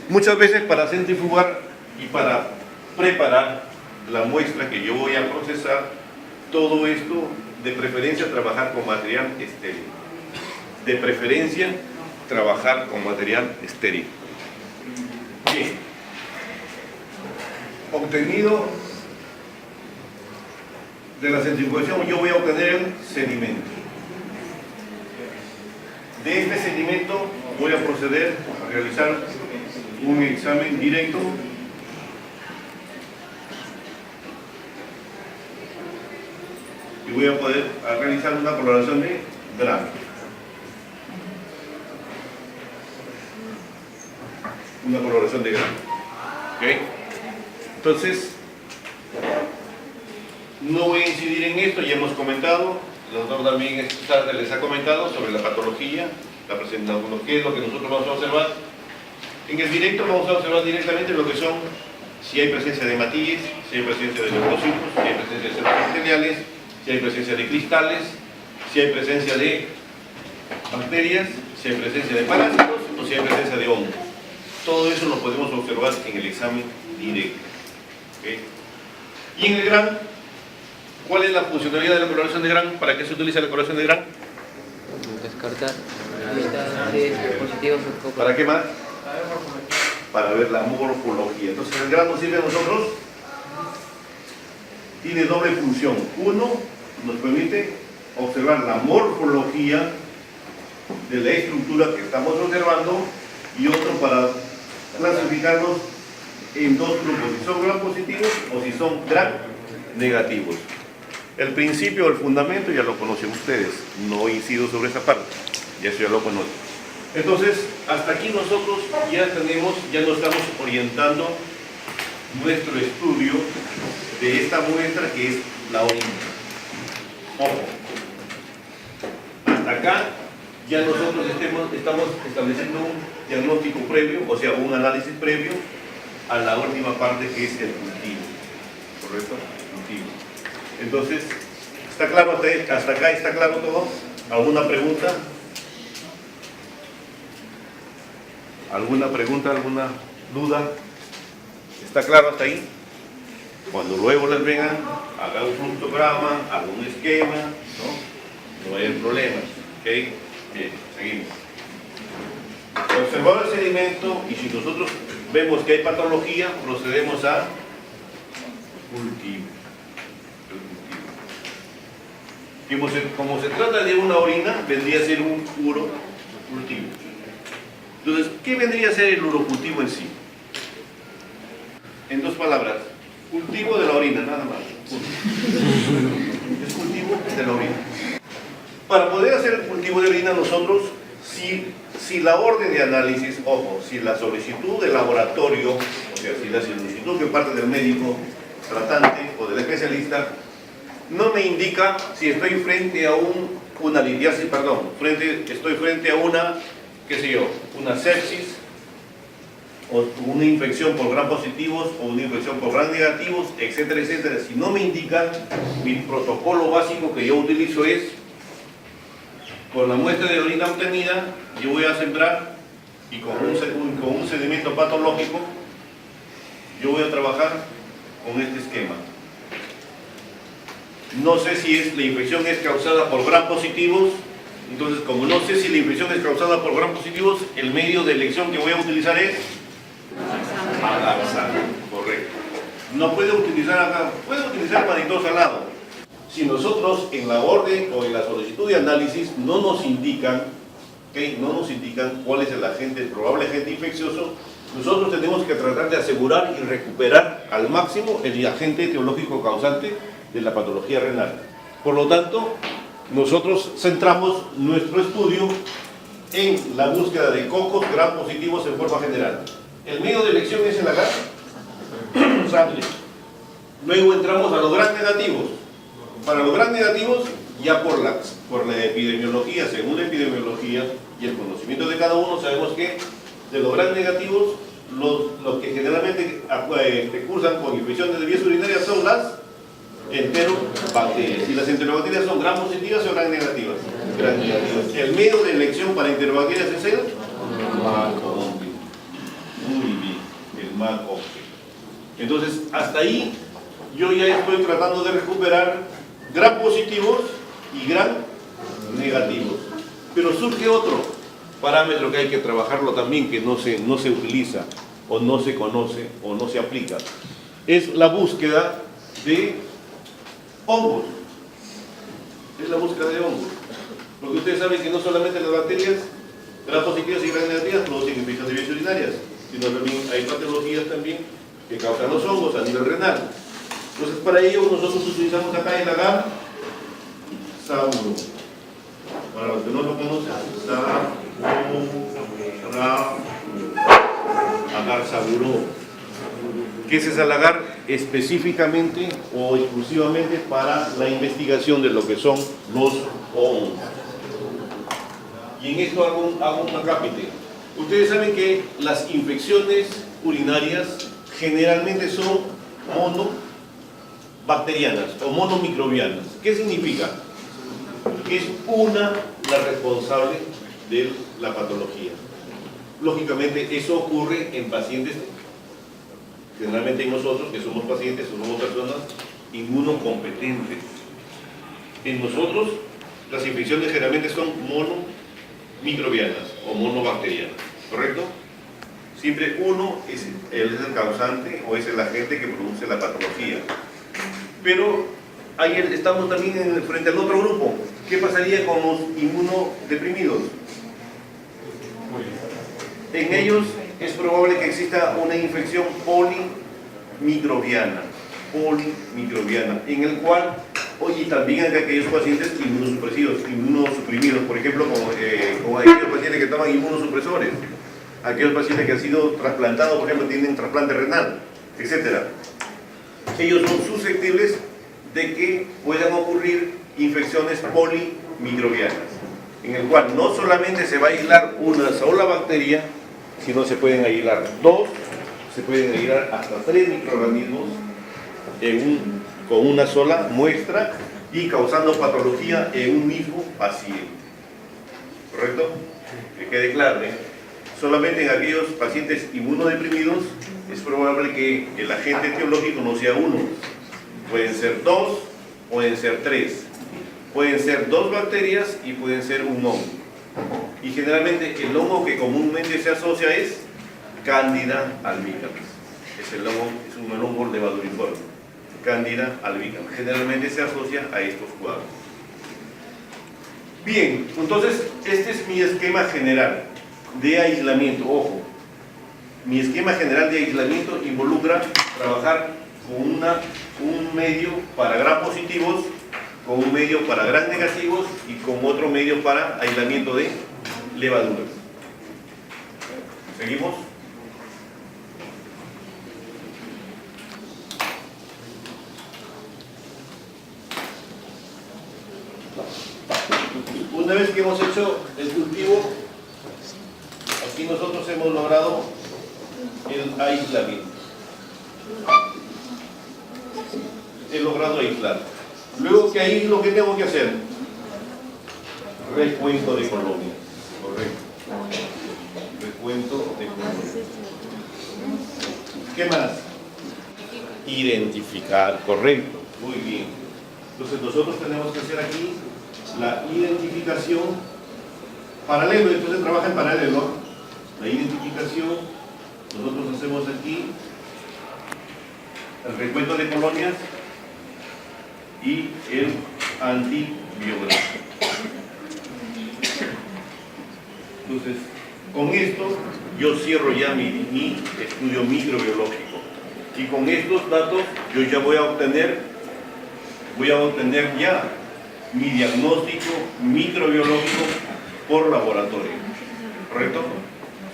Muchas veces para centrifugar y para preparar la muestra que yo voy a procesar, todo esto, de preferencia trabajar con material estéril. De preferencia trabajar con material estéril. Bien. Obtenido de la centrifugación, yo voy a obtener el sedimento. De este sedimento voy a proceder a realizar un examen directo y voy a poder realizar una coloración de grano. Una coloración de grano. ¿Okay? Entonces, no voy a incidir en esto, ya hemos comentado, el doctor también esta tarde les ha comentado sobre la patología, la presentación, qué es lo que nosotros vamos a observar. En el directo vamos a observar directamente lo que son, si hay presencia de hematíes, si hay presencia de leucocitos, si hay presencia de células epiteliales, si hay presencia de cristales, si hay presencia de bacterias, si hay presencia de parásitos o si hay presencia de hongos. Todo eso lo podemos observar en el examen directo. ¿Okay? Y en el GRAN, ¿cuál es la funcionalidad de la coloración de GRAN? ¿Para qué se utiliza la coloración de GRAN? Descartar positivos. ¿Para qué más? Para ver la morfología. Entonces el GRAN nos sirve a nosotros, tiene doble función. Uno, nos permite observar la morfología de la estructura que estamos observando, y otro para clasificarlos en dos grupos, si son GRAN positivos o si son GRAN negativos. El principio, el fundamento ya lo conocen ustedes, no incido sobre esa parte, ya eso ya lo conocen. Entonces, hasta aquí nosotros ya nos estamos orientando nuestro estudio de esta muestra que es la orina. Ojo, hasta acá ya nosotros estamos estableciendo un diagnóstico previo, o sea, un análisis previo a la última parte que es el cultivo. ¿Correcto? Cultivo. Entonces, ¿está claro hasta acá? ¿Está claro todo? ¿Alguna pregunta? ¿Alguna pregunta? ¿Alguna duda? ¿Está claro hasta ahí? Cuando luego les vengan, hagan un fluxograma, hagan un esquema, ¿no? No hay problemas. ¿Ok? Bien, seguimos. Observar el sedimento, y si nosotros vemos que hay patología, procedemos a cultivo. Como se trata de una orina, vendría a ser un urocultivo. Entonces, ¿qué vendría a ser el urocultivo en sí? En dos palabras, cultivo de la orina, nada más. Es cultivo de la orina. Para poder hacer el cultivo de orina, nosotros, si la orden de análisis, ojo, si la solicitud del laboratorio, o sea, si la solicitud que parte del médico tratante o del especialista, no me indica si estoy frente a una litiasis, estoy frente a una, qué sé yo, una sepsis, o una infección por GRAN positivos, o una infección por GRAN negativos, etcétera, etcétera. Si no me indica, mi protocolo básico que yo utilizo es, con la muestra de orina obtenida, yo voy a sembrar, y con un sedimento patológico, yo voy a trabajar con este esquema. No sé si la infección es causada por GRAN positivos, entonces como no sé si la infección es causada por GRAN positivos, el medio de elección que voy a utilizar es agaxano, correcto. No puede utilizar mannitol salado. Si nosotros en la orden o en la solicitud de análisis no nos indican cuál es el probable agente infeccioso, nosotros tenemos que tratar de asegurar y recuperar al máximo el agente etiológico causante de la patología renal. Por lo tanto, nosotros centramos nuestro estudio en la búsqueda de cocos GRAN positivos en forma general. El medio de elección es el sangre. Luego entramos a los GRAN negativos. Para los GRAN negativos, ya por la epidemiología, según la epidemiología y el conocimiento de cada uno, sabemos que de los GRAN negativos, los que generalmente cursan con infecciones de vías urinarias son las enterobacterias. Y las enterobacterias son GRAN positivas o GRAN negativas. GRAN negativas. El medio de elección para enterobacterias es el Microbiome. Muy bien. mal objetivo. Entonces, hasta ahí yo ya estoy tratando de recuperar gram positivos y gram negativos. Pero surge otro parámetro que hay que trabajarlo también, que no se utiliza, o no se conoce, o no se aplica. Es la búsqueda de hongos. Es la búsqueda de hongos. Porque ustedes saben que no solamente las bacterias gram positivas y gram negativas producen infecciones de vías urinarias, sino también hay patologías también que causan los hongos a nivel renal. Entonces, para ello nosotros utilizamos acá el agar sauro. Para los que no lo conocen, agar sauro. ¿Qué es ese agar? Específicamente o exclusivamente para la investigación de lo que son los hongos. Y en esto hago un acápite. Ustedes saben que las infecciones urinarias generalmente son monobacterianas o monomicrobianas. ¿Qué significa? Que es una la responsable de la patología. Lógicamente eso ocurre en pacientes, generalmente en nosotros que somos pacientes, somos personas inmunocompetentes. En nosotros las infecciones generalmente son monomicrobianas o monobacterianas, ¿correcto? Siempre uno es el causante o es el agente que produce la patología. Pero ahí estamos también frente al otro grupo. ¿Qué pasaría con los inmunodeprimidos? En ellos es probable que exista una infección polimicrobiana, en el cual, oye, también hay aquellos pacientes inmunosuprimidos, por ejemplo, como aquellos pacientes que toman inmunosupresores, aquellos pacientes que han sido trasplantados, por ejemplo, tienen trasplante renal, etc. Ellos son susceptibles de que puedan ocurrir infecciones polimicrobianas, en el cual no solamente se va a aislar una sola bacteria, sino se pueden aislar dos, se pueden aislar hasta 3 microorganismos con una sola muestra y causando patología en un mismo paciente. ¿Correcto? Que quede claro, ¿eh? Solamente en aquellos pacientes inmunodeprimidos es probable que el agente etiológico no sea uno. Pueden ser 2, pueden ser 3. Pueden ser 2 bacterias y pueden ser un hongo. Y generalmente el hongo que comúnmente se asocia es Candida albicans. Es un hongo levaduriforme. Candida albicans. Generalmente se asocia a estos cuadros. Bien, entonces este es mi esquema general de aislamiento. Ojo, mi esquema general de aislamiento involucra trabajar con un medio para gram positivos, con un medio para gram negativos y con otro medio para aislamiento de levaduras. ¿Seguimos? Una vez que hemos hecho el cultivo, aquí nosotros hemos logrado el aislamiento. He logrado aislar. Luego que ahí lo que tengo que hacer, recuento de colonias. Correcto. Recuento de colonias. ¿Qué más? Identificar. Correcto. Muy bien. Entonces nosotros tenemos que hacer aquí la identificación paralelo. Entonces trabaja en paralelo. La identificación, nosotros hacemos aquí el recuento de colonias y el antibiograma. Entonces, con esto yo cierro ya mi estudio microbiológico y con estos datos yo ya voy a obtener ya mi diagnóstico microbiológico por laboratorio. ¿Correcto?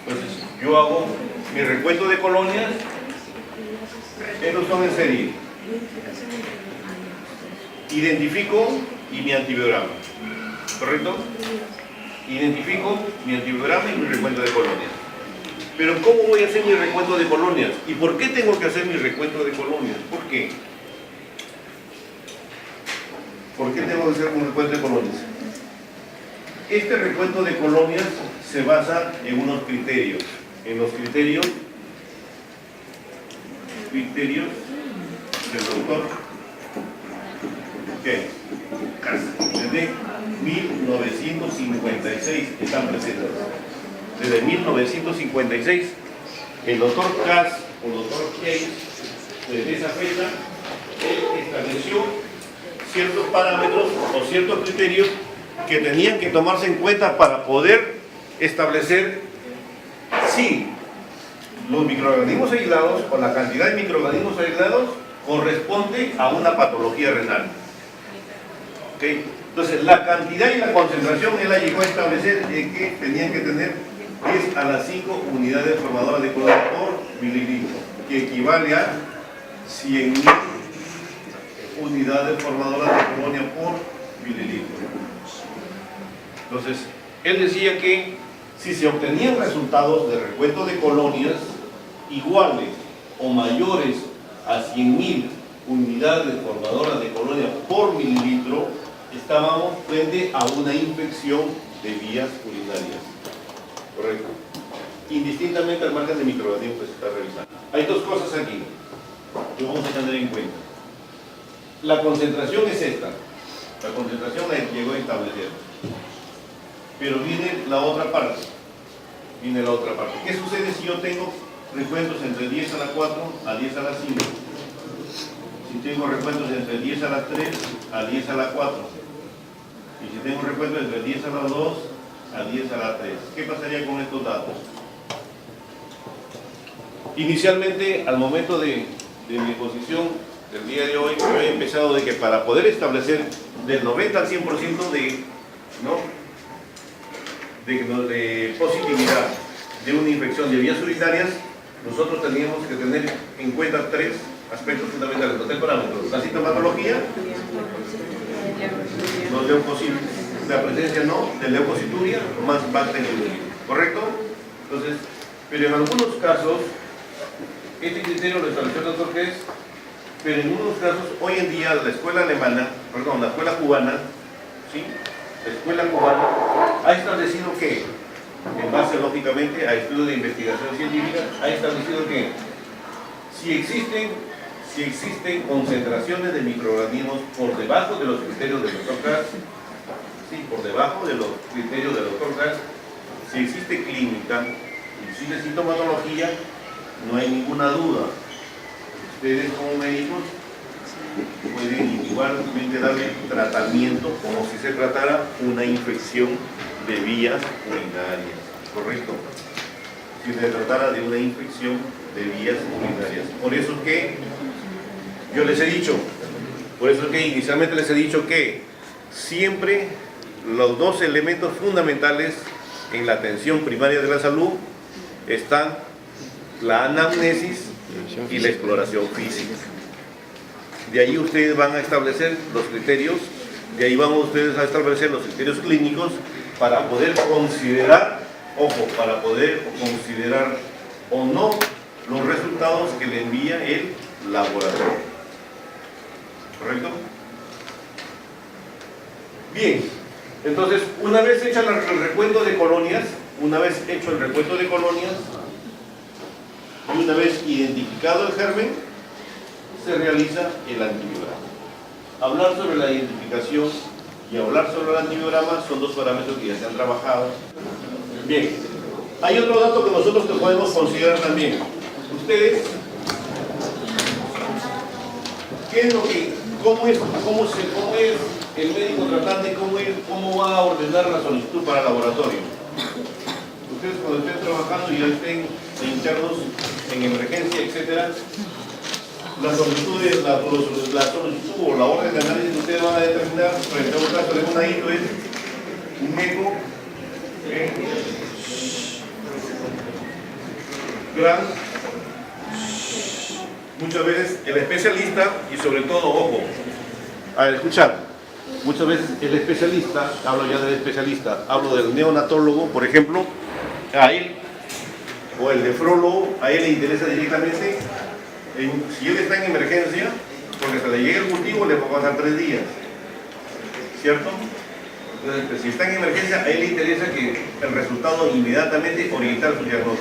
Entonces, yo hago mi recuento de colonias. Estos son en serie. Identifico y mi antibiograma. ¿Correcto? Identifico mi antibiograma y mi recuento de colonias. Pero ¿cómo voy a hacer mi recuento de colonias? ¿Y por qué tengo que hacer mi recuento de colonias? ¿Por qué? ¿Por qué tengo que hacer un recuento de colonias? Este recuento de colonias se basa en unos criterios. En los criterios criterios del doctor desde 1956 están presentes. Desde 1956 el doctor Kass o doctor Case, desde esa fecha, él estableció ciertos parámetros o ciertos criterios que tenían que tomarse en cuenta para poder establecer si los microorganismos aislados o la cantidad de microorganismos aislados corresponde a una patología renal. ¿Okay? Entonces, la cantidad y la concentración él la llegó a establecer que tenían que tener 10 a las 5 unidades formadoras de colonia por mililitro, que equivale a 100.000 unidades formadoras de colonia por mililitro. Entonces, él decía que si se obtenían resultados de recuento de colonias iguales o mayores a 100.000 unidades formadoras de colonia por mililitro, estábamos frente a una infección de vías urinarias. Correcto. Indistintamente al margen de microorganismos que se está revisando. Hay dos cosas aquí que vamos a tener en cuenta. La concentración es esta. La concentración la llegó a establecer. Pero viene la otra parte. Viene la otra parte. ¿Qué sucede si yo tengo recuentos entre 10 a la 4 a 10 a la 5? Si tengo recuentos entre 10 a la 3 a 10 a la 4. Y si tengo recuentos entre 10 a la 2 a 10 a la 3. ¿Qué pasaría con estos datos? Inicialmente, al momento de mi exposición del día de hoy, yo he empezado de que para poder establecer del 90 al 100% de positividad de una infección de vías urinarias, nosotros teníamos que tener en cuenta tres aspectos fundamentales, los tres parámetros: la sintomatología, los leucocitos, la presencia de leucocituria más bacteriuria, ¿correcto? Entonces, pero en algunos casos, este criterio lo estableció el doctor Kess, pero en algunos casos, hoy en día, la escuela cubana, ¿sí? La escuela cubana ha establecido que, en base lógicamente a estudios de investigación científica, ha establecido que si existen concentraciones de microorganismos por debajo de los criterios del doctor Kass, ¿sí? Por debajo de los criterios del doctor Kass, si existe clínica, si existe sintomatología, no hay ninguna duda. Ustedes como médicos pueden igualmente darle tratamiento como si se tratara una infección de vías urinarias, ¿correcto? Si se tratara de una infección de vías urinarias. Por eso que yo les he dicho, por eso que inicialmente les he dicho que siempre los dos elementos fundamentales en la atención primaria de la salud están la anamnesis y la exploración física. De ahí ustedes van a establecer los criterios, de ahí van ustedes a establecer los criterios clínicos para poder considerar, para poder considerar o no los resultados que le envía el laboratorio. ¿Correcto? Bien, entonces una vez hecho el recuento de colonias, y una vez identificado el germen, se realiza el antibiograma. Hablar sobre la identificación y hablar sobre el antibiograma son dos parámetros que ya se han trabajado. Bien, hay otro dato que nosotros podemos considerar también. Ustedes, cómo es el médico tratante, cómo va a ordenar la solicitud para el laboratorio? Ustedes cuando estén trabajando y ya estén internos en emergencia, etcétera, la solicitud o la orden de análisis que ustedes van a determinar frente a un caso de una hito es un eco gran. Muchas veces el especialista, y sobre todo, escuchar, muchas veces el especialista, hablo ya del especialista, hablo del neonatólogo, por ejemplo, a él, o el nefrólogo, a él le interesa directamente, si él está en emergencia, porque se le llega el cultivo, le va a pasar 3 días, ¿cierto? Entonces, si está en emergencia, a él le interesa que el resultado inmediatamente orientar su diagnóstico.